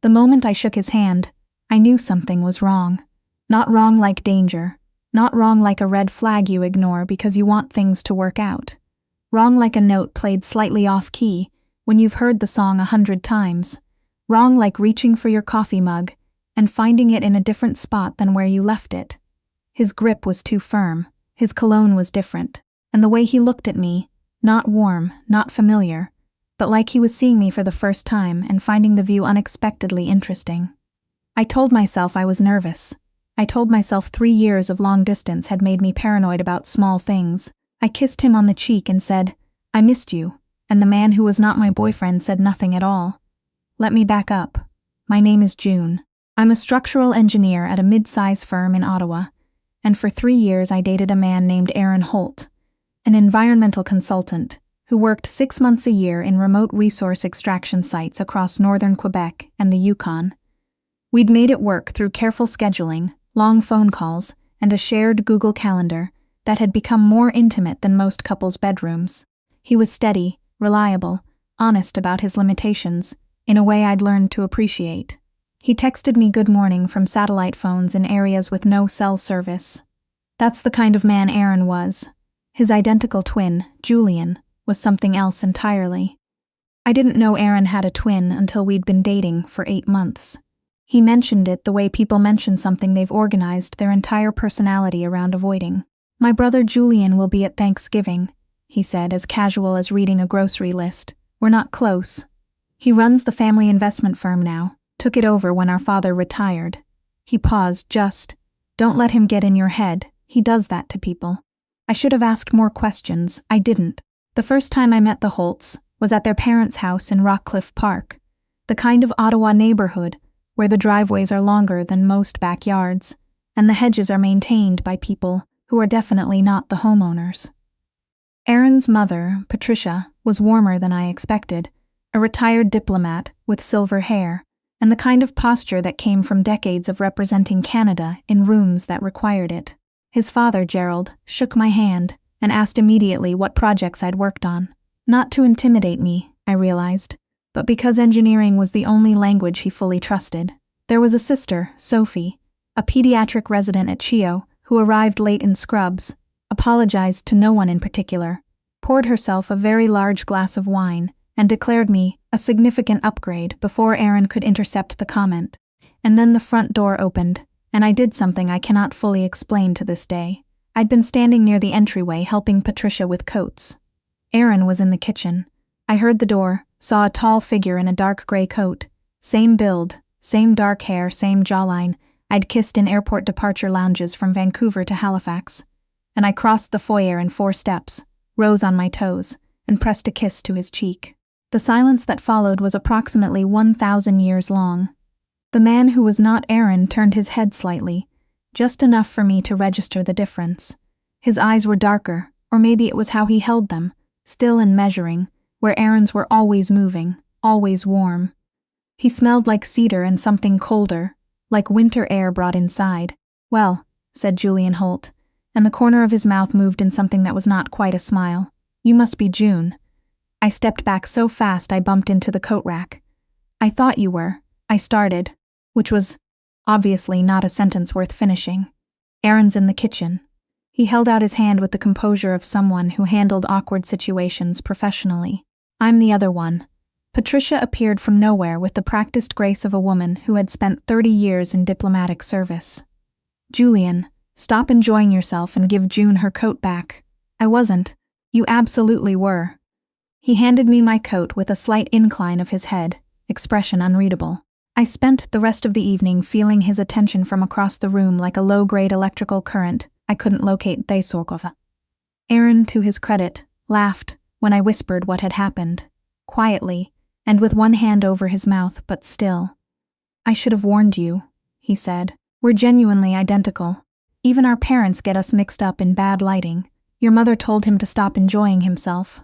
The moment I shook his hand, I knew something was wrong. Not wrong like danger. Not wrong like a red flag you ignore because you want things to work out. Wrong like a note played slightly off-key when you've heard the song 100 times. Wrong like reaching for your coffee mug and finding it in a different spot than where you left it. His grip was too firm, his cologne was different, and the way he looked at me, not warm, not familiar, but like he was seeing me for the first time and finding the view unexpectedly interesting. I told myself I was nervous. I told myself 3 years of long distance had made me paranoid about small things. I kissed him on the cheek and said, "I missed you," and the man who was not my boyfriend said nothing at all. Let me back up. My name is June. I'm a structural engineer at a mid-size firm in Ottawa, and for 3 years I dated a man named Aaron Holt, an environmental consultant who worked 6 months a year in remote resource extraction sites across northern Quebec and the Yukon. We'd made it work through careful scheduling, long phone calls, and a shared Google Calendar that had become more intimate than most couples' bedrooms. He was steady, reliable, honest about his limitations, in a way I'd learned to appreciate. He texted me good morning from satellite phones in areas with no cell service. That's the kind of man Aaron was. His identical twin, Julian, was something else entirely. I didn't know Aaron had a twin until we'd been dating for 8 months. He mentioned it the way people mention something they've organized their entire personality around avoiding. "My brother Julian will be at Thanksgiving," he said, as casual as reading a grocery list. "We're not close. He runs the family investment firm now, took it over when our father retired." He paused. "Don't let him get in your head. He does that to people." I should have asked more questions. I didn't. The first time I met the Holts was at their parents' house in Rockcliffe Park, the kind of Ottawa neighborhood where the driveways are longer than most backyards, and the hedges are maintained by people who are definitely not the homeowners. Aaron's mother, Patricia, was warmer than I expected, a retired diplomat with silver hair, and the kind of posture that came from decades of representing Canada in rooms that required it. His father, Gerald, shook my hand and asked immediately what projects I'd worked on. Not to intimidate me, I realized, but because engineering was the only language he fully trusted. There was a sister, Sophie, a pediatric resident at CHIO, who arrived late in scrubs, apologized to no one in particular, poured herself a very large glass of wine, and declared me a significant upgrade before Aaron could intercept the comment. And then the front door opened, and I did something I cannot fully explain to this day. I'd been standing near the entryway helping Patricia with coats. Aaron was in the kitchen. I heard the door, saw a tall figure in a dark gray coat. Same build, same dark hair, same jawline. I'd kissed in airport departure lounges from Vancouver to Halifax. And I crossed the foyer in 4 steps, rose on my toes, and pressed a kiss to his cheek. The silence that followed was approximately 1,000 years long. The man who was not Aaron turned his head slightly, just enough for me to register the difference. His eyes were darker, or maybe it was how he held them, still and measuring, where Aaron's were always moving, always warm. He smelled like cedar and something colder, like winter air brought inside. "Well," said Julian Holt, and the corner of his mouth moved in something that was not quite a smile. "You must be June." I stepped back so fast I bumped into the coat rack. "I thought you were," I started, which was obviously not a sentence worth finishing. "Aaron's in the kitchen." He held out his hand with the composure of someone who handled awkward situations professionally. "I'm the other one." Patricia appeared from nowhere with the practiced grace of a woman who had spent 30 years in diplomatic service. "Julian, stop enjoying yourself and give June her coat back." "I wasn't." "You absolutely were." He handed me my coat with a slight incline of his head, expression unreadable. I spent the rest of the evening feeling his attention from across the room like a low-grade electrical current I couldn't locate. Aaron, to his credit, laughed when I whispered what had happened, quietly, and with one hand over his mouth, but still. "I should have warned you," he said. "We're genuinely identical. Even our parents get us mixed up in bad lighting. Your mother told him to stop enjoying himself."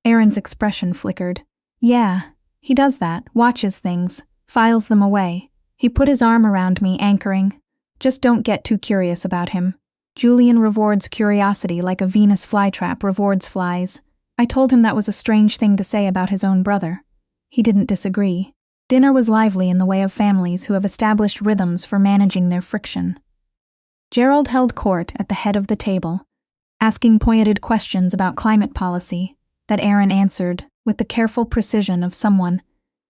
Aaron's expression flickered. "Yeah, he does that, watches things, files them away." He put his arm around me, anchoring. "Just don't get too curious about him. Julian rewards curiosity like a Venus flytrap rewards flies." I told him that was a strange thing to say about his own brother. He didn't disagree. Dinner was lively in the way of families who have established rhythms for managing their friction. Gerald held court at the head of the table, asking pointed questions about climate policy that Aaron answered with the careful precision of someone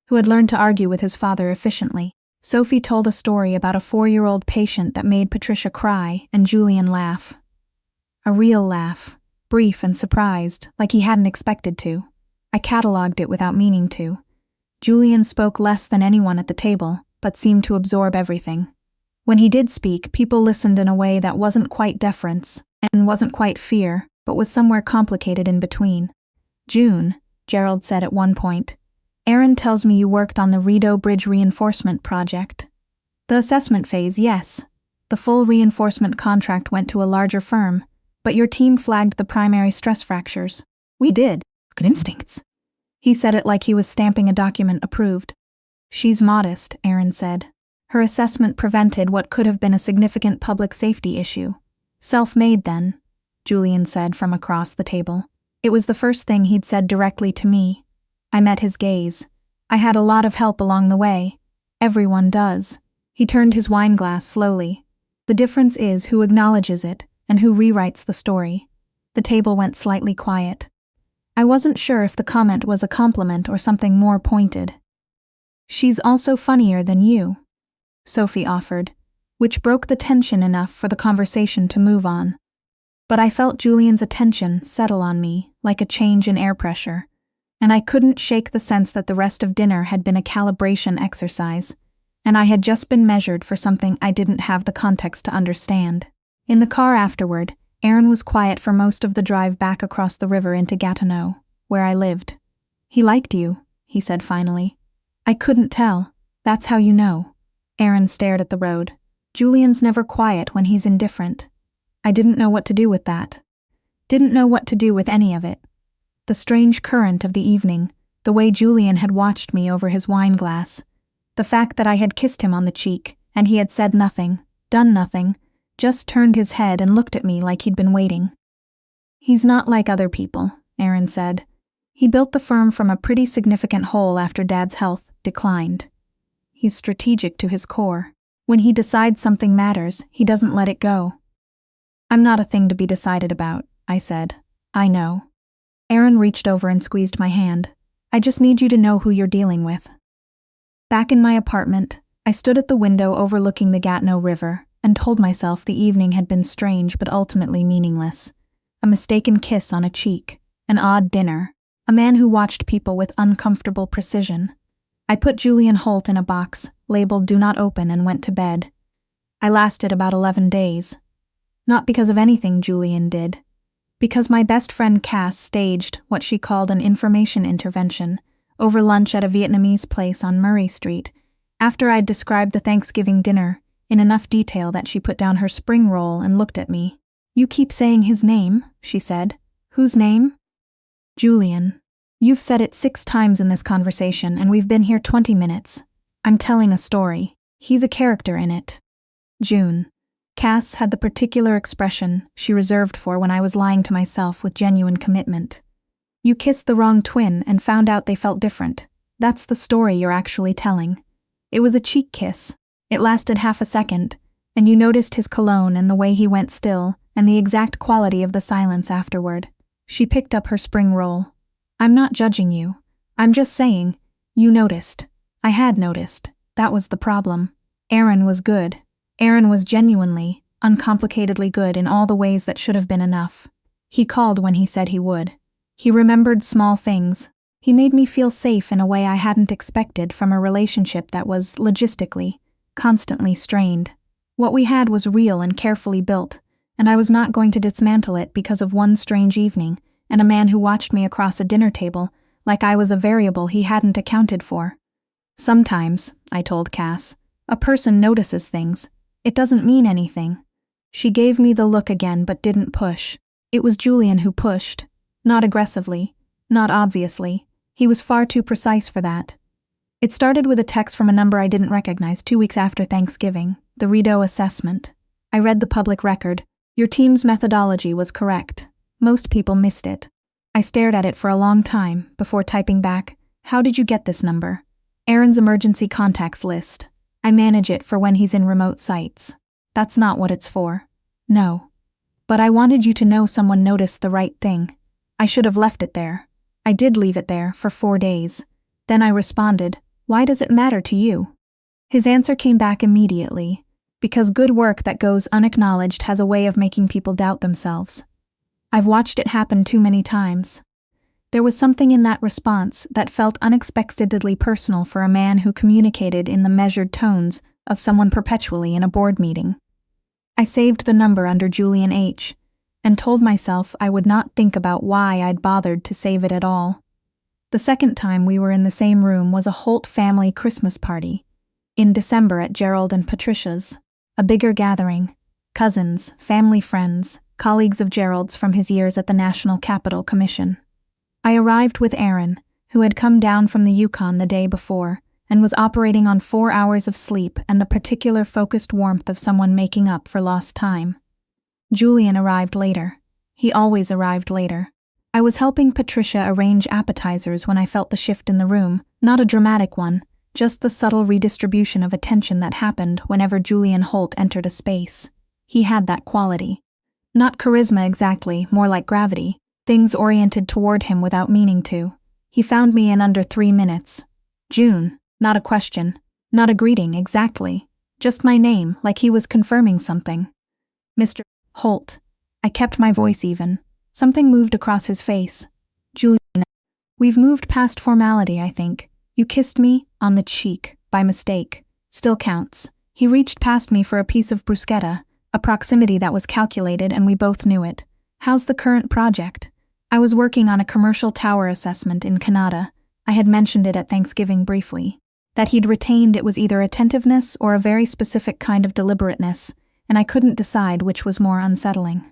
who had learned to argue with his father efficiently. Sophie told a story about a 4-year-old patient that made Patricia cry and Julian laugh. A real laugh, brief and surprised, like he hadn't expected to. I catalogued it without meaning to. Julian spoke less than anyone at the table, but seemed to absorb everything. When he did speak, people listened in a way that wasn't quite deference, and wasn't quite fear, but was somewhere complicated in between. "June," Gerald said at one point, "Aaron tells me you worked on the Rideau Bridge reinforcement project." "The assessment phase, yes. The full reinforcement contract went to a larger firm, but your team flagged the primary stress fractures." "We did. Good instincts." He said it like he was stamping a document approved. "She's modest," Aaron said. "Her assessment prevented what could have been a significant public safety issue." "Self-made then," Julian said from across the table. It was the first thing he'd said directly to me. I met his gaze. I had a lot of help along the way. Everyone does. He turned his wine glass slowly. The difference is who acknowledges it and who rewrites the story. The table went slightly quiet. I wasn't sure if the comment was a compliment or something more pointed. "She's also funnier than you," Sophie offered, which broke the tension enough for the conversation to move on. But I felt Julian's attention settle on me like a change in air pressure, and I couldn't shake the sense that the rest of dinner had been a calibration exercise, and I had just been measured for something I didn't have the context to understand. In the car afterward, Aaron was quiet for most of the drive back across the river into Gatineau, where I lived. "He liked you," he said finally. "I couldn't tell. That's how you know." Aaron stared at the road. "Julian's never quiet when he's indifferent." I didn't know what to do with that. Didn't know what to do with any of it. The strange current of the evening, the way Julian had watched me over his wine glass, the fact that I had kissed him on the cheek, and he had said nothing, done nothing, just turned his head and looked at me like he'd been waiting. "He's not like other people," Aaron said. "He built the firm from a pretty significant hole after Dad's health declined. He's strategic to his core. When he decides something matters, he doesn't let it go." "I'm not a thing to be decided about," I said. "I know." Aaron reached over and squeezed my hand. "I just need you to know who you're dealing with." Back in my apartment, I stood at the window overlooking the Gatineau River and told myself the evening had been strange but ultimately meaningless. A mistaken kiss on a cheek, an odd dinner, a man who watched people with uncomfortable precision. I put Julian Holt in a box, labeled "Do Not Open," and went to bed. I lasted about 11 days. Not because of anything Julian did. Because my best friend Cass staged what she called an information intervention over lunch at a Vietnamese place on Murray Street, after I'd described the Thanksgiving dinner in enough detail that she put down her spring roll and looked at me. "You keep saying his name," she said. "Whose name?" "Julian. You've said it 6 times in this conversation, and we've been here 20 minutes. I'm telling a story. He's a character in it." June. Cass had the particular expression she reserved for when I was lying to myself with genuine commitment. "You kissed the wrong twin and found out they felt different. That's the story you're actually telling. It was a cheek kiss. It lasted half a second, and you noticed his cologne and the way he went still and the exact quality of the silence afterward." She picked up her spring roll. "I'm not judging you. I'm just saying, you noticed. I had noticed. That was the problem. Aaron was good. Aaron was genuinely, uncomplicatedly good in all the ways that should have been enough. He called when he said he would. He remembered small things. He made me feel safe in a way I hadn't expected from a relationship that was, logistically, constantly strained. What we had was real and carefully built, and I was not going to dismantle it because of one strange evening and a man who watched me across a dinner table like I was a variable he hadn't accounted for. "Sometimes," I told Cass, "a person notices things. It doesn't mean anything." She gave me the look again but didn't push. It was Julian who pushed. Not aggressively. Not obviously. He was far too precise for that. It started with a text from a number I didn't recognize 2 weeks after Thanksgiving, the Rideau assessment. I read the public record. "Your team's methodology was correct. Most people missed it." I stared at it for a long time before typing back, "How did you get this number?" Aaron's emergency contacts list. I manage it for when he's in remote sites. That's not what it's for. No. But I wanted you to know someone noticed the right thing. I should have left it there. I did leave it there for 4 days. Then I responded, "Why does it matter to you?" His answer came back immediately. Because good work that goes unacknowledged has a way of making people doubt themselves. I've watched it happen too many times. There was something in that response that felt unexpectedly personal for a man who communicated in the measured tones of someone perpetually in a board meeting. I saved the number under Julian H. and told myself I would not think about why I'd bothered to save it at all. The second time we were in the same room was a Holt family Christmas party, in December at Gerald and Patricia's, a bigger gathering, cousins, family friends, colleagues of Gerald's from his years at the National Capital Commission. I arrived with Aaron, who had come down from the Yukon the day before, and was operating on 4 hours of sleep and the particular focused warmth of someone making up for lost time. Julian arrived later. He always arrived later. I was helping Patricia arrange appetizers when I felt the shift in the room, not a dramatic one, just the subtle redistribution of attention that happened whenever Julian Holt entered a space. He had that quality. Not charisma exactly, more like gravity, things oriented toward him without meaning to. He found me in under 3 minutes. June, not a question, not a greeting exactly, just my name, like he was confirming something. Mr. Holt. I kept my voice even. Something moved across his face. Julian, we've moved past formality, I think. You kissed me on the cheek, by mistake. Still counts. He reached past me for a piece of bruschetta, a proximity that was calculated and we both knew it. How's the current project? I was working on a commercial tower assessment in Canada. I had mentioned it at Thanksgiving briefly. That he'd retained it was either attentiveness or a very specific kind of deliberateness, and I couldn't decide which was more unsettling.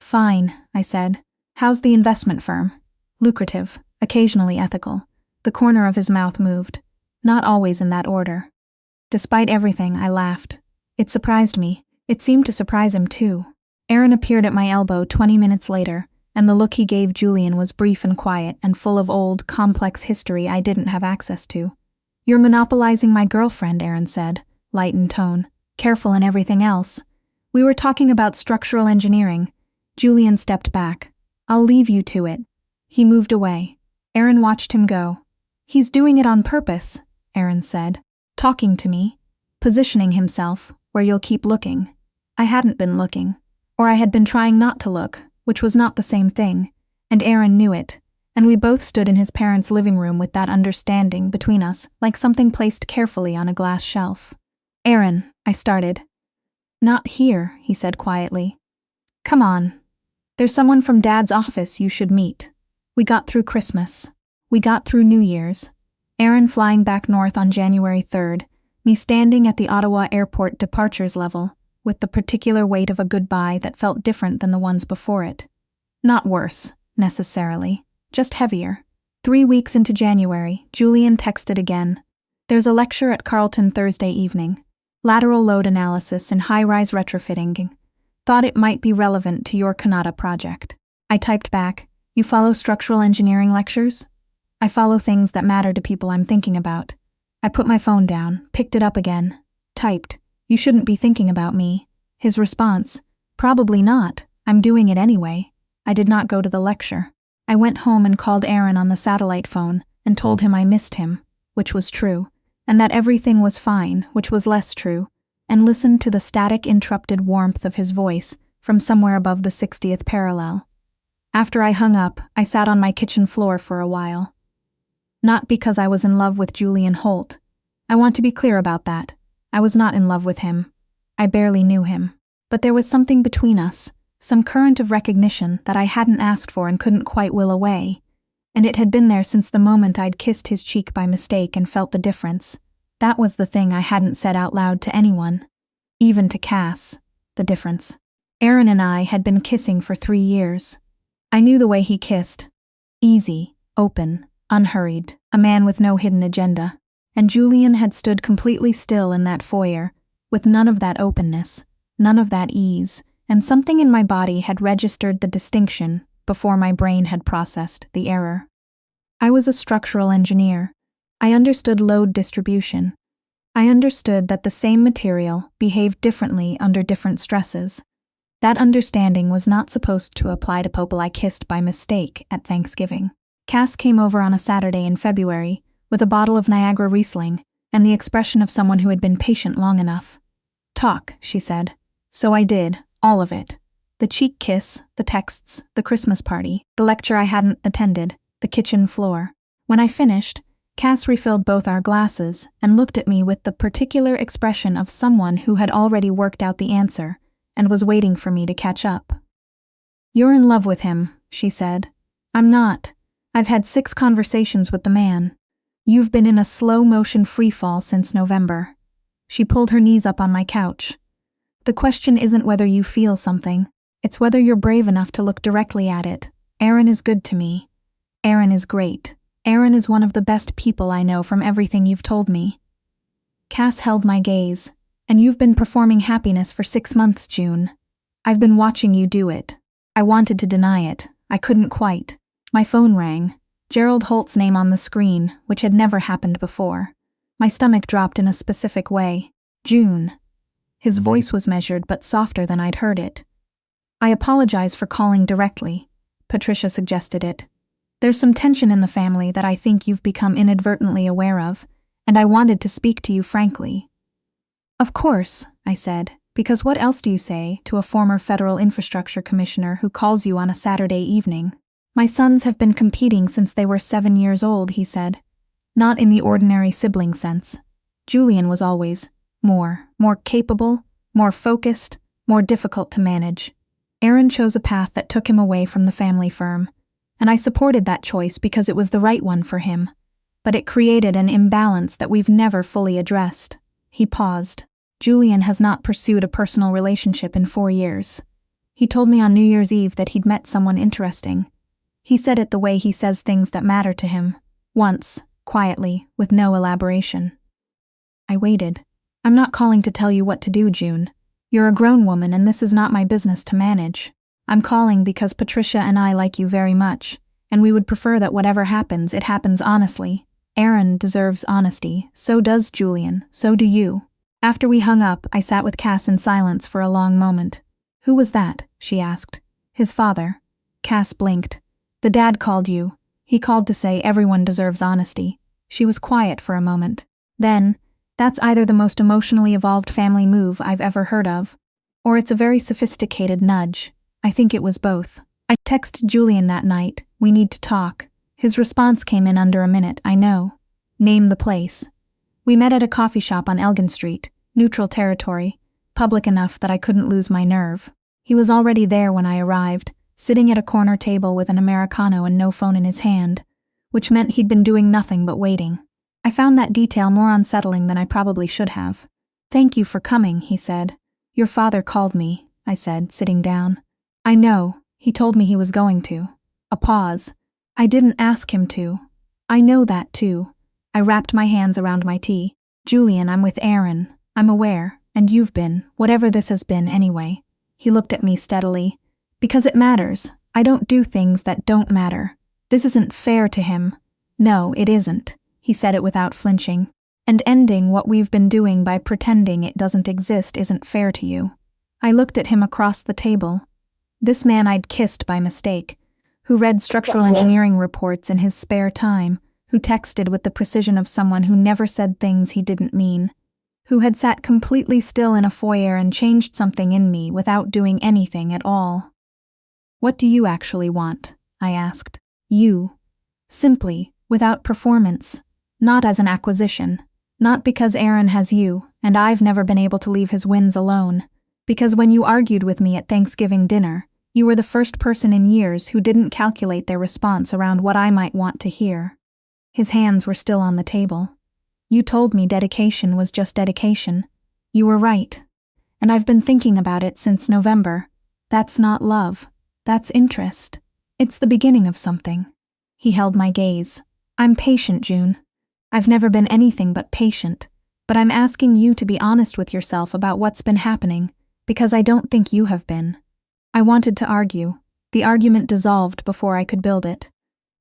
Fine, I said. How's the investment firm? Lucrative, occasionally ethical. The corner of his mouth moved. Not always in that order. Despite everything, I laughed. It surprised me. It seemed to surprise him too. Aaron appeared at my elbow 20 minutes later, and the look he gave Julian was brief and quiet and full of old, complex history I didn't have access to. You're monopolizing my girlfriend, Aaron said, light in tone, careful in everything else. We were talking about structural engineering. Julian stepped back. I'll leave you to it. He moved away. Aaron watched him go. He's doing it on purpose, Aaron said, talking to me, positioning himself where you'll keep looking. I hadn't been looking, or I had been trying not to look, which was not the same thing, and Aaron knew it, and we both stood in his parents' living room with that understanding between us like something placed carefully on a glass shelf. Aaron, I started. Not here, he said quietly. Come on. There's someone from Dad's office you should meet. We got through Christmas. We got through New Year's. Aaron flying back north on January 3rd, me standing at the Ottawa airport departures level, with the particular weight of a goodbye that felt different than the ones before it. Not worse, necessarily, just heavier. 3 weeks into January, Julian texted again. There's a lecture at Carleton Thursday evening. Lateral load analysis and high-rise retrofitting. Thought it might be relevant to your Canada project. I typed back, you follow structural engineering lectures? I follow things that matter to people I'm thinking about. I put my phone down, picked it up again, typed, you shouldn't be thinking about me. His response, probably not, I'm doing it anyway. I did not go to the lecture. I went home and called Aaron on the satellite phone and told him I missed him, which was true, and that everything was fine, which was less true, and listened to the static interrupted warmth of his voice from somewhere above the 60th parallel. After I hung up, I sat on my kitchen floor for a while. Not because I was in love with Julian Holt. I want to be clear about that. I was not in love with him. I barely knew him. But there was something between us, some current of recognition that I hadn't asked for and couldn't quite will away. And it had been there since the moment I'd kissed his cheek by mistake and felt the difference. That was the thing I hadn't said out loud to anyone. Even to Cass. The difference. Aaron and I had been kissing for 3 years. I knew the way he kissed. Easy, open, unhurried, a man with no hidden agenda. And Julian had stood completely still in that foyer, with none of that openness, none of that ease, and something in my body had registered the distinction before my brain had processed the error. I was a structural engineer. I understood load distribution. I understood that the same material behaved differently under different stresses. That understanding was not supposed to apply to people I kissed by mistake at Thanksgiving. Cass came over on a Saturday in February with a bottle of Niagara Riesling and the expression of someone who had been patient long enough. "Talk," she said. So I did, all of it. The cheek kiss, the texts, the Christmas party, the lecture I hadn't attended, the kitchen floor. When I finished, Cass refilled both our glasses and looked at me with the particular expression of someone who had already worked out the answer and was waiting for me to catch up. "You're in love with him," she said. "I'm not. I've had 6 conversations with the man. You've been in a slow-motion freefall since November." She pulled her knees up on my couch. "The question isn't whether you feel something. It's whether you're brave enough to look directly at it. Aaron is good to me. Aaron is great. Aaron is one of the best people I know from everything you've told me." Cass held my gaze. "And you've been performing happiness for 6 months, June. I've been watching you do it. I wanted to deny it. I couldn't quite. My phone rang. Gerald Holt's name on the screen, which had never happened before. My stomach dropped in a specific way. June. His voice was measured but softer than I'd heard it. "I apologize for calling directly." Patricia suggested it. "There's some tension in the family that I think you've become inadvertently aware of, and I wanted to speak to you frankly." "Of course," I said, "because what else do you say to a former federal infrastructure commissioner who calls you on a Saturday evening?" "My sons have been competing since they were 7 years old," he said. "Not in the ordinary sibling sense. Julian was always more capable, more focused, more difficult to manage. Aaron chose a path that took him away from the family firm, and I supported that choice because it was the right one for him. But it created an imbalance that we've never fully addressed." He paused. "Julian has not pursued a personal relationship in 4 years. He told me on New Year's Eve that he'd met someone interesting. He said it the way he says things that matter to him. Once, quietly, with no elaboration." I waited. "I'm not calling to tell you what to do, June. You're a grown woman and this is not my business to manage. I'm calling because Patricia and I like you very much, and we would prefer that whatever happens, it happens honestly. Aaron deserves honesty, so does Julian, so do you." After we hung up, I sat with Cass in silence for a long moment. "Who was that?" she asked. "His father." Cass blinked. "The dad called you. He called to say everyone deserves honesty." She was quiet for a moment. Then, "That's either the most emotionally evolved family move I've ever heard of, or it's a very sophisticated nudge. I think it was both. I texted Julian that night, 'We need to talk.' His response came in under a minute, 'I know. Name the place.' We met at a coffee shop on Elgin Street, neutral territory, public enough that I couldn't lose my nerve. He was already there when I arrived, sitting at a corner table with an Americano and no phone in his hand, which meant he'd been doing nothing but waiting. I found that detail more unsettling than I probably should have. "Thank you for coming," he said. "Your father called me," I said, sitting down. "I know. He told me he was going to." A pause. "I didn't ask him to." "I know that too." I wrapped my hands around my tea. "Julian, I'm with Aaron. I'm aware, and you've been, whatever this has been anyway." He looked at me steadily. "Because it matters. I don't do things that don't matter. This isn't fair to him." "No, it isn't." He said it without flinching. "And ending what we've been doing by pretending it doesn't exist isn't fair to you." I looked at him across the table. This man I'd kissed by mistake, who read structural engineering reports in his spare time, who texted with the precision of someone who never said things he didn't mean, who had sat completely still in a foyer and changed something in me without doing anything at all. "What do you actually want?" I asked. "You. Simply, without performance. Not as an acquisition. Not because Aaron has you, and I've never been able to leave his wins alone. Because when you argued with me at Thanksgiving dinner, you were the first person in years who didn't calculate their response around what I might want to hear." His hands were still on the table. "You told me dedication was just dedication. You were right. And I've been thinking about it since November. That's not love. That's interest. It's the beginning of something." He held my gaze. "I'm patient, June. I've never been anything but patient, but I'm asking you to be honest with yourself about what's been happening, because I don't think you have been." I wanted to argue. The argument dissolved before I could build it.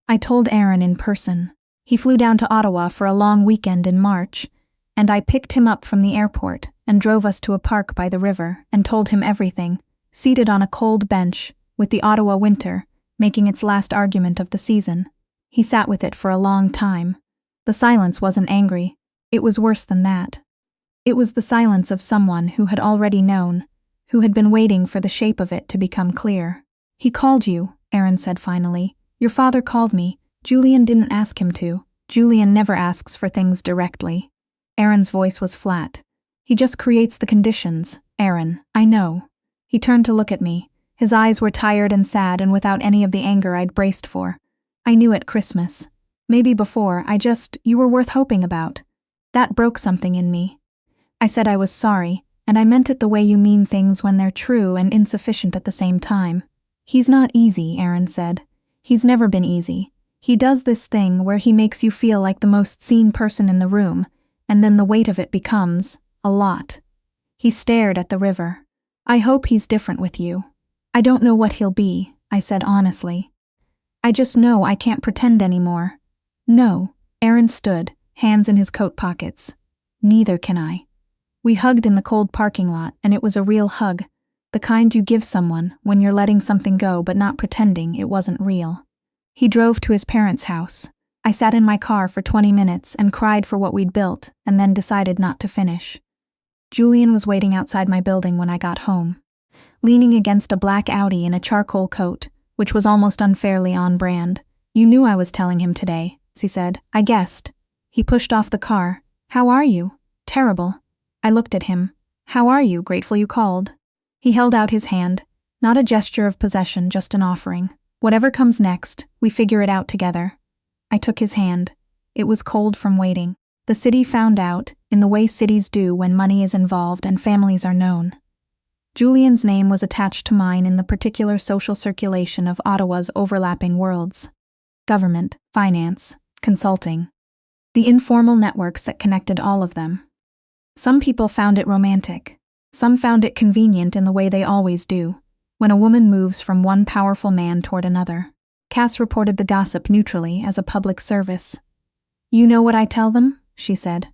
"I told Aaron in person. He flew down to Ottawa for a long weekend in March, and I picked him up from the airport and drove us to a park by the river and told him everything, seated on a cold bench, with the Ottawa winter making its last argument of the season. He sat with it for a long time. The silence wasn't angry. It was worse than that. It was the silence of someone who had already known, who had been waiting for the shape of it to become clear. "He called you," Aaron said finally. "Your father called me. Julian didn't ask him to. Julian never asks for things directly." Aaron's voice was flat. "He just creates the conditions, Aaron, I know." He turned to look at me. His eyes were tired and sad and without any of the anger I'd braced for. "I knew at Christmas. Maybe before, you were worth hoping about. That broke something in me." I said I was sorry, and I meant it the way you mean things when they're true and insufficient at the same time. "He's not easy," Aaron said. "He's never been easy. He does this thing where he makes you feel like the most seen person in the room, and then the weight of it becomes a lot." He stared at the river. "I hope he's different with you. I don't know what he'll be," I said honestly. "I just know I can't pretend anymore." "No." Aaron stood, hands in his coat pockets. "Neither can I." We hugged in the cold parking lot, and it was a real hug, the kind you give someone when you're letting something go but not pretending it wasn't real. He drove to his parents' house. I sat in my car for 20 minutes and cried for what we'd built, and then decided not to finish. Julian was waiting outside my building when I got home. Leaning against a black Audi in a charcoal coat, which was almost unfairly on brand. "You knew I was telling him today," she said. "I guessed." He pushed off the car. "How are you?" "Terrible." I looked at him. "How are you? Grateful you called." He held out his hand. Not a gesture of possession, just an offering. "Whatever comes next, we figure it out together." I took his hand. It was cold from waiting. The city found out, in the way cities do when money is involved and families are known. Julian's name was attached to mine in the particular social circulation of Ottawa's overlapping worlds. Government, finance, consulting. The informal networks that connected all of them. Some people found it romantic. Some found it convenient in the way they always do, when a woman moves from one powerful man toward another. Cass reported the gossip neutrally as a public service. "You know what I tell them?" she said.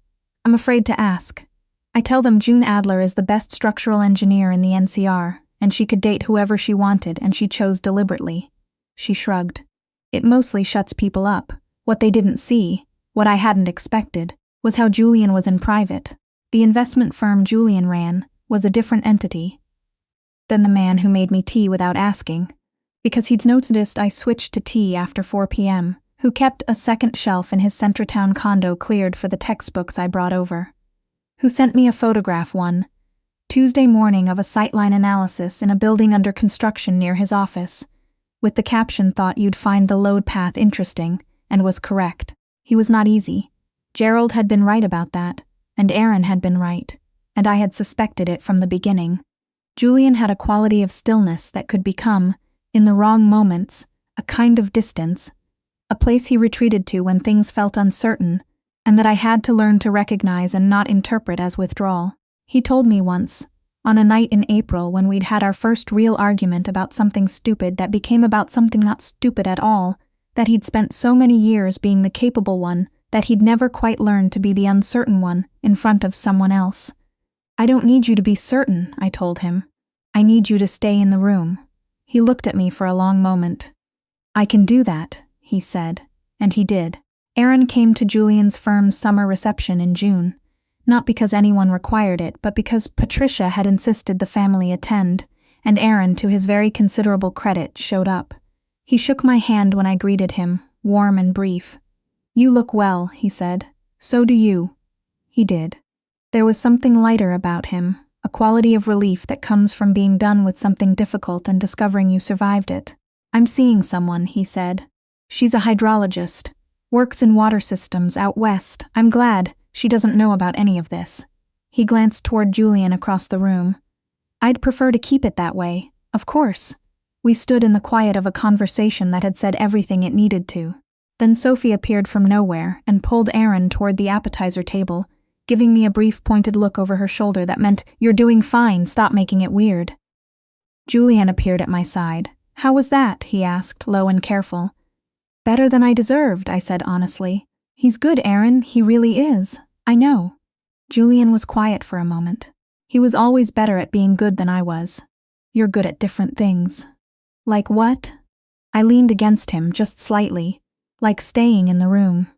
"I'm afraid to ask. I tell them June Adler is the best structural engineer in the NCR, and she could date whoever she wanted, and she chose deliberately." She shrugged. "It mostly shuts people up. What they didn't see, what I hadn't expected, was how Julian was in private. The investment firm Julian ran was a different entity than the man who made me tea without asking, because he'd noticed I switched to tea after 4 p.m., who kept a second shelf in his Centretown condo cleared for the textbooks I brought over, who sent me a photograph one Tuesday morning of a sightline analysis in a building under construction near his office, with the caption "Thought you'd find the load path interesting," and was correct. He was not easy. Gerald had been right about that, and Aaron had been right, and I had suspected it from the beginning. Julian had a quality of stillness that could become, in the wrong moments, a kind of distance, a place he retreated to when things felt uncertain, and that I had to learn to recognize and not interpret as withdrawal. He told me once, on a night in April when we'd had our first real argument about something stupid that became about something not stupid at all, that he'd spent so many years being the capable one that he'd never quite learned to be the uncertain one in front of someone else. "I don't need you to be certain," I told him. "I need you to stay in the room." He looked at me for a long moment. "I can do that," he said, and he did. Aaron came to Julian's firm's summer reception in June, not because anyone required it, but because Patricia had insisted the family attend, and Aaron, to his very considerable credit, showed up. He shook my hand when I greeted him, warm and brief. "You look well," he said. "So do you." He did. There was something lighter about him, a quality of relief that comes from being done with something difficult and discovering you survived it. "I'm seeing someone," he said. "She's a hydrologist. Works in water systems out west. I'm glad she doesn't know about any of this." He glanced toward Julian across the room. "I'd prefer to keep it that way, of course." We stood in the quiet of a conversation that had said everything it needed to. Then Sophie appeared from nowhere and pulled Aaron toward the appetizer table, giving me a brief pointed look over her shoulder that meant, "You're doing fine, stop making it weird." Julian appeared at my side. "How was that?" he asked, low and careful. "Better than I deserved," I said honestly. He's good, Aaron, he really is. I know. Julian was quiet for a moment. He was always better at being good than I was. You're good at different things. Like what? I leaned against him just slightly, like staying in the room.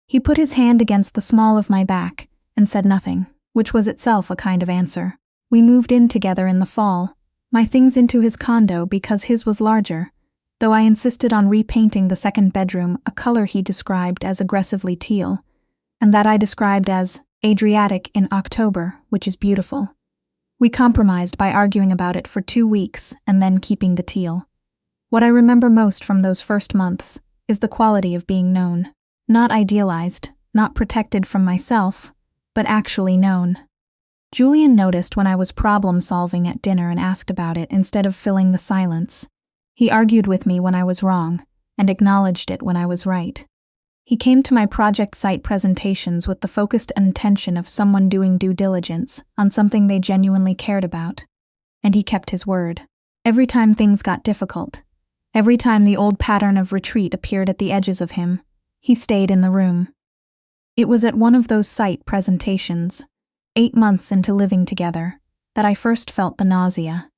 He put his hand against the small of my back and said nothing, which was itself a kind of answer. We moved in together in the fall, my things into his condo because his was larger, though I insisted on repainting the second bedroom a color he described as aggressively teal, and that I described as Adriatic in October, which is beautiful. We compromised by arguing about it for 2 weeks and then keeping the teal. What I remember most from those first months is the quality of being known. Not idealized, not protected from myself, but actually known. Julian noticed when I was problem-solving at dinner and asked about it instead of filling the silence. He argued with me when I was wrong and acknowledged it when I was right. He came to my project site presentations with the focused intention of someone doing due diligence on something they genuinely cared about. And he kept his word. Every time things got difficult, every time the old pattern of retreat appeared at the edges of him, he stayed in the room. It was at one of those site presentations, 8 months into living together, that I first felt the nausea.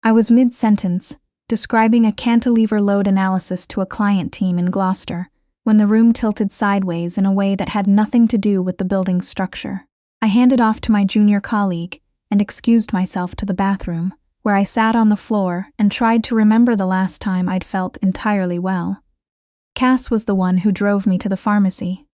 I was mid-sentence, describing a cantilever load analysis to a client team in Gloucester, when the room tilted sideways in a way that had nothing to do with the building's structure. I handed off to my junior colleague and excused myself to the bathroom, where I sat on the floor and tried to remember the last time I'd felt entirely well. Cass was the one who drove me to the pharmacy.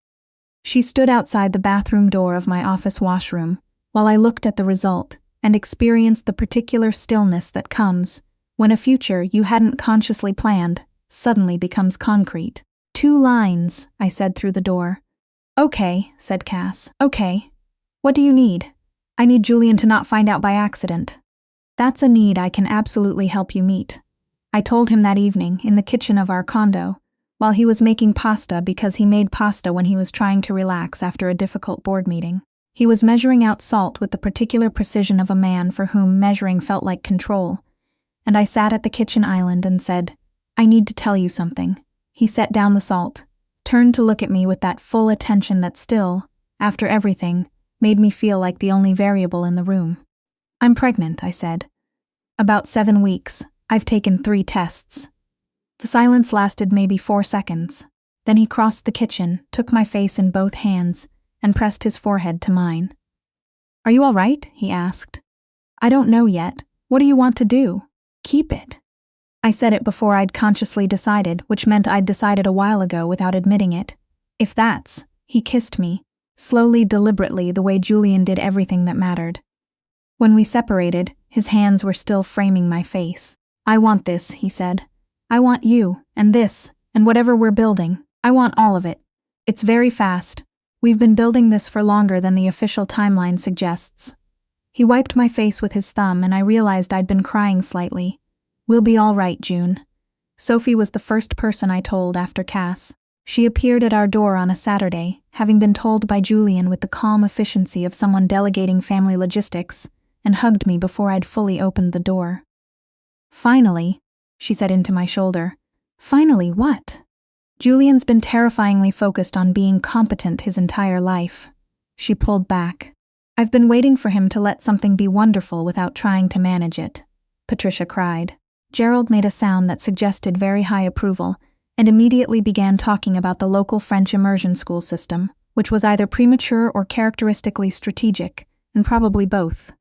She stood outside the bathroom door of my office washroom while I looked at the result and experienced the particular stillness that comes when a future you hadn't consciously planned suddenly becomes concrete. 2 lines, I said through the door. Okay, said Cass. Okay. What do you need? I need Julian to not find out by accident. That's a need I can absolutely help you meet. I told him that evening in the kitchen of our condo, while he was making pasta because he made pasta when he was trying to relax after a difficult board meeting. He was measuring out salt with the particular precision of a man for whom measuring felt like control, and I sat at the kitchen island and said, I need to tell you something. He set down the salt, turned to look at me with that full attention that still, after everything, made me feel like the only variable in the room. I'm pregnant, I said. About 7 weeks. I've taken 3 tests. The silence lasted maybe 4 seconds. Then he crossed the kitchen, took my face in both hands, and pressed his forehead to mine. Are you all right? He asked. I don't know yet. What do you want to do? Keep it. I said it before I'd consciously decided, which meant I'd decided a while ago without admitting it. If that's, he kissed me, slowly, deliberately, the way Julian did everything that mattered. When we separated, his hands were still framing my face. I want this, he said. I want you, and this, and whatever we're building. I want all of it. It's very fast. We've been building this for longer than the official timeline suggests. He wiped my face with his thumb and I realized I'd been crying slightly. We'll be all right, June. Sophie was the first person I told after Cass. She appeared at our door on a Saturday, having been told by Julian with the calm efficiency of someone delegating family logistics, and hugged me before I'd fully opened the door. Finally, she said into my shoulder. Finally what? Julian's been terrifyingly focused on being competent his entire life. She pulled back. I've been waiting for him to let something be wonderful without trying to manage it, Patricia cried. Gerald made a sound that suggested very high approval and immediately began talking about the local French immersion school system, which was either premature or characteristically strategic, and probably both.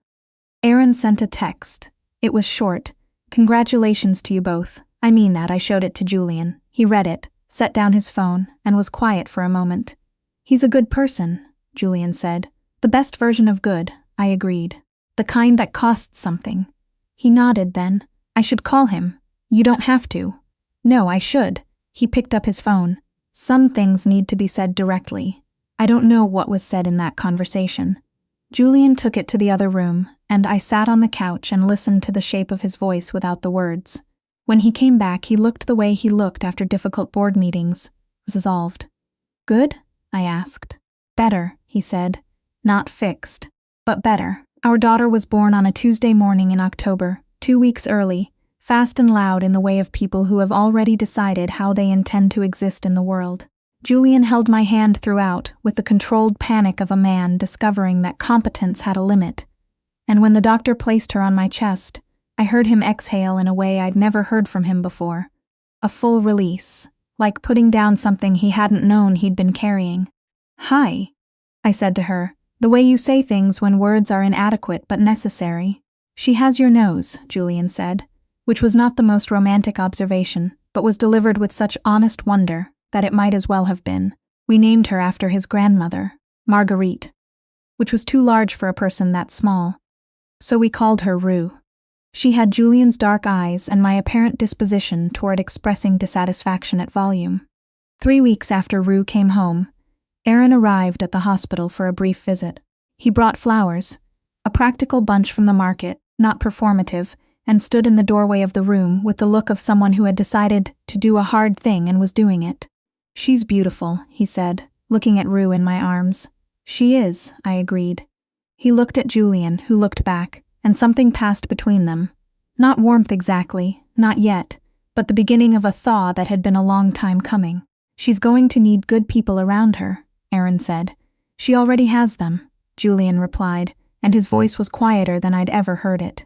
Aaron sent a text. It was short. Congratulations to you both. I mean that. I showed it to Julian. He read it, set down his phone, and was quiet for a moment. He's a good person, Julian said. The best version of good, I agreed. The kind that costs something. He nodded then. I should call him. You don't have to. No, I should. He picked up his phone. Some things need to be said directly. I don't know what was said in that conversation. Julian took it to the other room, and I sat on the couch and listened to the shape of his voice without the words. When he came back, he looked the way he looked after difficult board meetings. Resolved. Good? I asked. Better, he said. Not fixed, but better. Our daughter was born on a Tuesday morning in October, 2 weeks early, fast and loud in the way of people who have already decided how they intend to exist in the world. Julian held my hand throughout with the controlled panic of a man discovering that competence had a limit. And when the doctor placed her on my chest, I heard him exhale in a way I'd never heard from him before. A full release, like putting down something he hadn't known he'd been carrying. "Hi," I said to her, "the way you say things when words are inadequate but necessary." "She has your nose," Julian said, which was not the most romantic observation, but was delivered with such honest wonder that it might as well have been. We named her after his grandmother, Marguerite, which was too large for a person that small. So we called her Rue. She had Julian's dark eyes and my apparent disposition toward expressing dissatisfaction at volume. 3 weeks after Rue came home, Aaron arrived at the hospital for a brief visit. He brought flowers, a practical bunch from the market, not performative, and stood in the doorway of the room with the look of someone who had decided to do a hard thing and was doing it. "She's beautiful," he said, looking at Rue in my arms. "She is," I agreed. He looked at Julian, who looked back, and something passed between them. Not warmth exactly, not yet, but the beginning of a thaw that had been a long time coming. "She's going to need good people around her," Aaron said. "She already has them," Julian replied, and his voice was quieter than I'd ever heard it.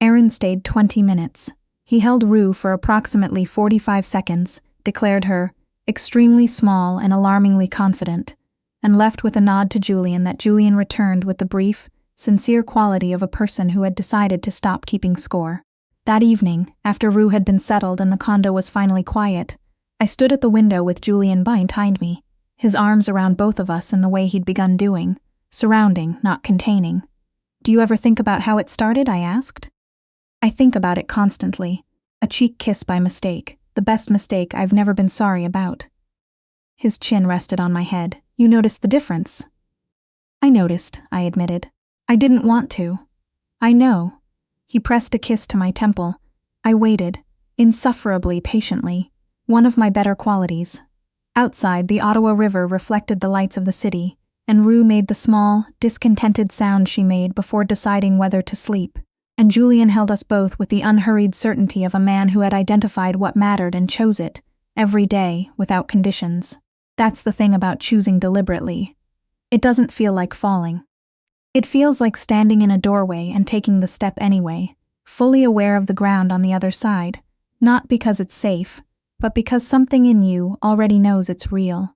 Aaron stayed 20 minutes. He held Rue for approximately 45 seconds, declared her extremely small and alarmingly confident, and left with a nod to Julian that Julian returned with the brief, sincere quality of a person who had decided to stop keeping score. That evening, after Rue had been settled and the condo was finally quiet, I stood at the window with Julian behind me, his arms around both of us in the way he'd begun doing, surrounding, not containing. "Do you ever think about how it started?" I asked. "I think about it constantly. A cheek kiss by mistake, the best mistake I've never been sorry about." His chin rested on my head. "You noticed the difference?" "I noticed," I admitted. "I didn't want to." "I know." He pressed a kiss to my temple. I waited, insufferably patiently, one of my better qualities. Outside, the Ottawa River reflected the lights of the city, and Rue made the small, discontented sound she made before deciding whether to sleep. And Julian held us both with the unhurried certainty of a man who had identified what mattered and chose it, every day, without conditions. That's the thing about choosing deliberately. It doesn't feel like falling. It feels like standing in a doorway and taking the step anyway, fully aware of the ground on the other side, not because it's safe, but because something in you already knows it's real.